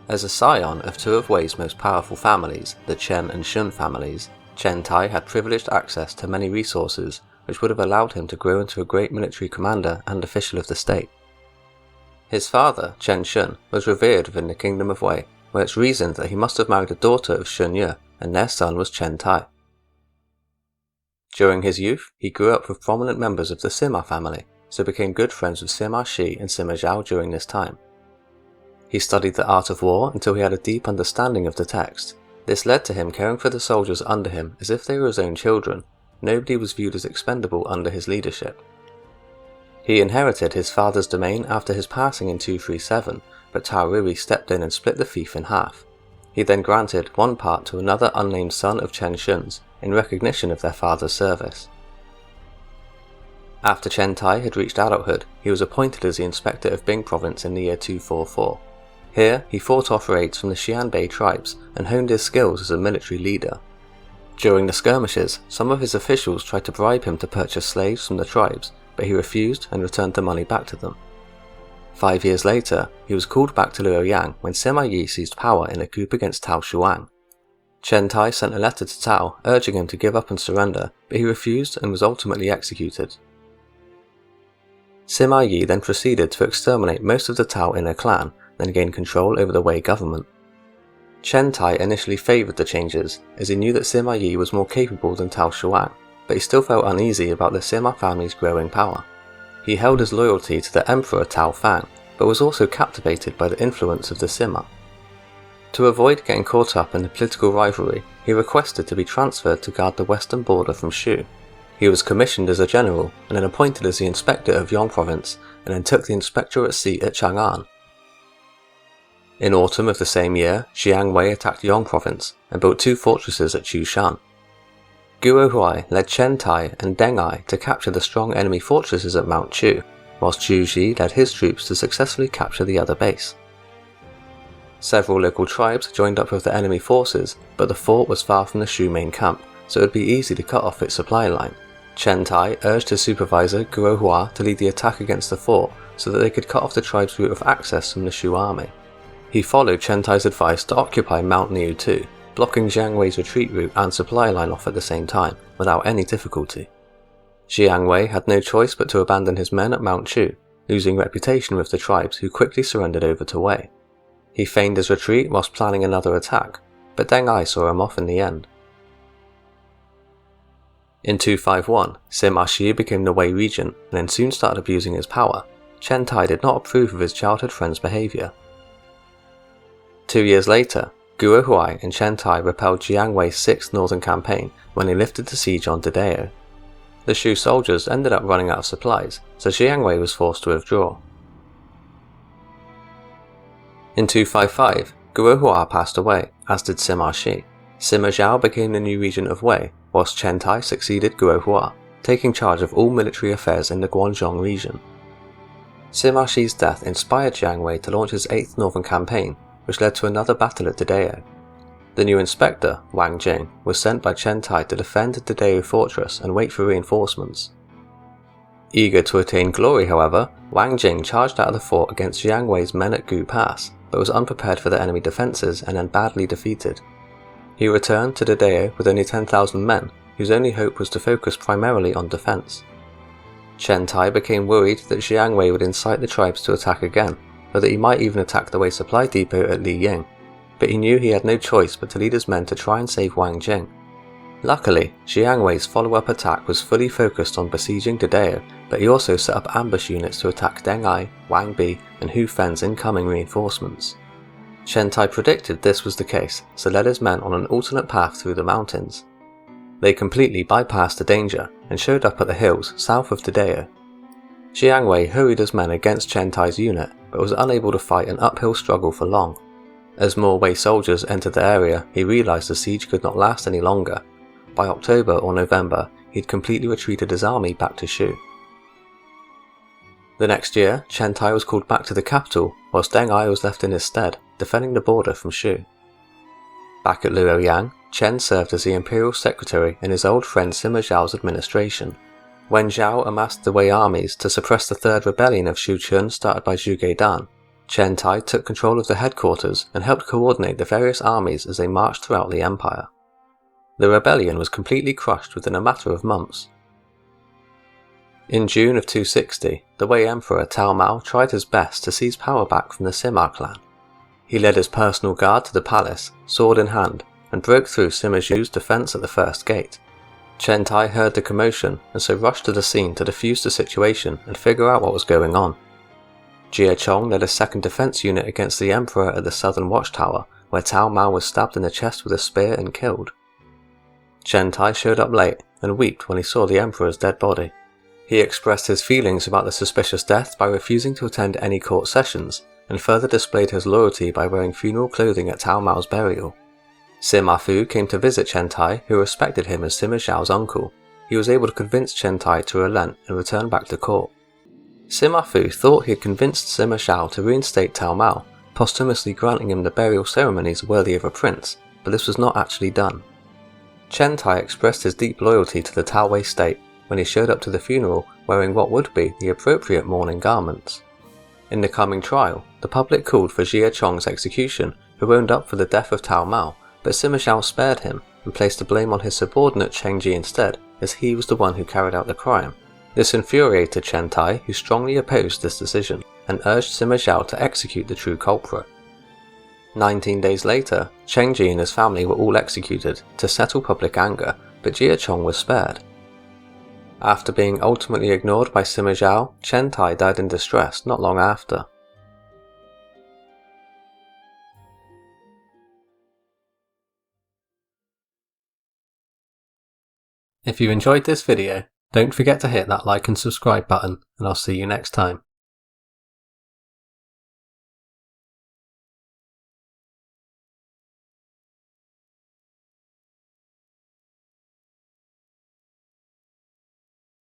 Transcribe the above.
As a scion of two of Wei's most powerful families, the Chen and Shun families, Chen Tai had privileged access to many resources which would have allowed him to grow into a great military commander and official of the state. His father, Chen Shun, was revered within the kingdom of Wei, where it's reasoned that he must have married a daughter of Shun Ye, and their son was Chen Tai. During his youth, he grew up with prominent members of the Sima family, so became good friends with Sima Shi and Sima Zhao during this time. He studied the art of war until he had a deep understanding of the text. This led to him caring for the soldiers under him as if they were his own children. Nobody was viewed as expendable under his leadership. He inherited his father's domain after his passing in 237, but Tao Rui stepped in and split the fief in half. He then granted one part to another unnamed son of Chen Shun's, in recognition of their father's service. After Chen Tai had reached adulthood, he was appointed as the inspector of Bing province in the year 244. Here, he fought off raids from the Xianbei tribes and honed his skills as a military leader. During the skirmishes, some of his officials tried to bribe him to purchase slaves from the tribes, but he refused and returned the money back to them. 5 years later, he was called back to Luoyang when Sima Yi seized power in a coup against Tao Xuanling. Chen Tai sent a letter to Tao urging him to give up and surrender, but he refused and was ultimately executed. Sima Yi then proceeded to exterminate most of the Tao inner clan, then gained control over the Wei government. Chen Tai initially favoured the changes, as he knew that Sima Yi was more capable than Tao Xuanling, but he still felt uneasy about the Sima family's growing power. He held his loyalty to the Emperor Tao Fang, but was also captivated by the influence of the Sima. To avoid getting caught up in the political rivalry, he requested to be transferred to guard the western border from Shou. He was commissioned as a general, and then appointed as the inspector of Yong province, and then took the inspectorate seat at Chang'an. In autumn of the same year, Jiang Wei attacked Yong province, and built 2 fortresses at Chushan. Guo Huai led Chen Tai and Deng Ai to capture the strong enemy fortresses at Mount Chu, whilst Zhu Ji led his troops to successfully capture the other base. Several local tribes joined up with the enemy forces, but the fort was far from the Shu main camp, so it would be easy to cut off its supply line. Chen Tai urged his supervisor Guo Hua to lead the attack against the fort so that they could cut off the tribe's route of access from the Shu army. He followed Chen Tai's advice to occupy Mount Niu too, blocking Jiang Wei's retreat route and supply line off at the same time, without any difficulty. Jiang Wei had no choice but to abandon his men at Mount Chu, losing reputation with the tribes who quickly surrendered over to Wei. He feigned his retreat whilst planning another attack, but Deng Ai saw him off in the end. In 251, Sima Shi became the Wei regent and then soon started abusing his power. Chen Tai did not approve of his childhood friend's behaviour. 2 years later, Guo Huai and Chen Tai repelled Jiang Wei's 6th northern campaign when he lifted the siege on Dedeo. The Shu soldiers ended up running out of supplies, so Jiang Wei was forced to withdraw. In 255, Guo Hua passed away, as did Sima Shi. Sima Zhao became the new regent of Wei, whilst Chen Tai succeeded Guo Hua, taking charge of all military affairs in the Guangdong region. Sima Shi's death inspired Jiang Wei to launch his 8th northern campaign, which led to another battle at Dedeo. The new inspector, Wang Jing, was sent by Chen Tai to defend Dedeo fortress and wait for reinforcements. Eager to attain glory, however, Wang Jing charged out of the fort against Jiang Wei's men at Gu Pass, but was unprepared for the enemy defences and then badly defeated. He returned to Dedeo with only 10,000 men, whose only hope was to focus primarily on defence. Chen Tai became worried that Jiang Wei would incite the tribes to attack again, or that he might even attack the Wei supply depot at Liying, but he knew he had no choice but to lead his men to try and save Wang Jing. Luckily, Jiang Wei's follow-up attack was fully focused on besieging Dedeo, but he also set up ambush units to attack Deng Ai, Wang Bi, and Hu Fen's incoming reinforcements. Chen Tai predicted this was the case, so led his men on an alternate path through the mountains. They completely bypassed the danger and showed up at the hills south of Dedeo. Jiang Wei hurried his men against Chen Tai's unit, but was unable to fight an uphill struggle for long. As more Wei soldiers entered the area, he realised the siege could not last any longer. By October or November, he had completely retreated his army back to Shu. The next year, Chen Tai was called back to the capital, whilst Deng Ai was left in his stead, defending the border from Shu. Back at Luoyang, Chen served as the Imperial Secretary in his old friend Sima Zhao's administration. When Zhao amassed the Wei armies to suppress the third rebellion of Shu Chun started by Zhuge Dan, Chen Tai took control of the headquarters and helped coordinate the various armies as they marched throughout the empire. The rebellion was completely crushed within a matter of months. In June of 260, the Wei Emperor Tao Mao tried his best to seize power back from the Sima clan. He led his personal guard to the palace, sword in hand, and broke through Sima Zhu's defense at the first gate. Chen Tai heard the commotion and so rushed to the scene to defuse the situation and figure out what was going on. Jia Chong led a second defense unit against the Emperor at the southern watchtower, where Tao Mao was stabbed in the chest with a spear and killed. Chen Tai showed up late and wept when he saw the Emperor's dead body. He expressed his feelings about the suspicious death by refusing to attend any court sessions, and further displayed his loyalty by wearing funeral clothing at Tao Mao's burial. Sima Fu came to visit Chen Tai, who respected him as Sima Zhao's uncle. He was able to convince Chen Tai to relent and return back to court. Sima Fu thought he had convinced Sima Zhao to reinstate Tao Mao, posthumously granting him the burial ceremonies worthy of a prince, but this was not actually done. Chen Tai expressed his deep loyalty to the Tao Wei state when he showed up to the funeral wearing what would be the appropriate mourning garments. In the coming trial, the public called for Jia Chong's execution, who owned up for the death of Tao Mao, but Sima Zhao spared him and placed the blame on his subordinate Chengji instead, as he was the one who carried out the crime. This infuriated Chen Tai, who strongly opposed this decision, and urged Sima Zhao to execute the true culprit. 19 days later, Chengji and his family were all executed to settle public anger, but Jia Chong was spared. After being ultimately ignored by Sima Zhao, Chen Tai died in distress not long after. If you enjoyed this video, don't forget to hit that like and subscribe button, and I'll see you next time.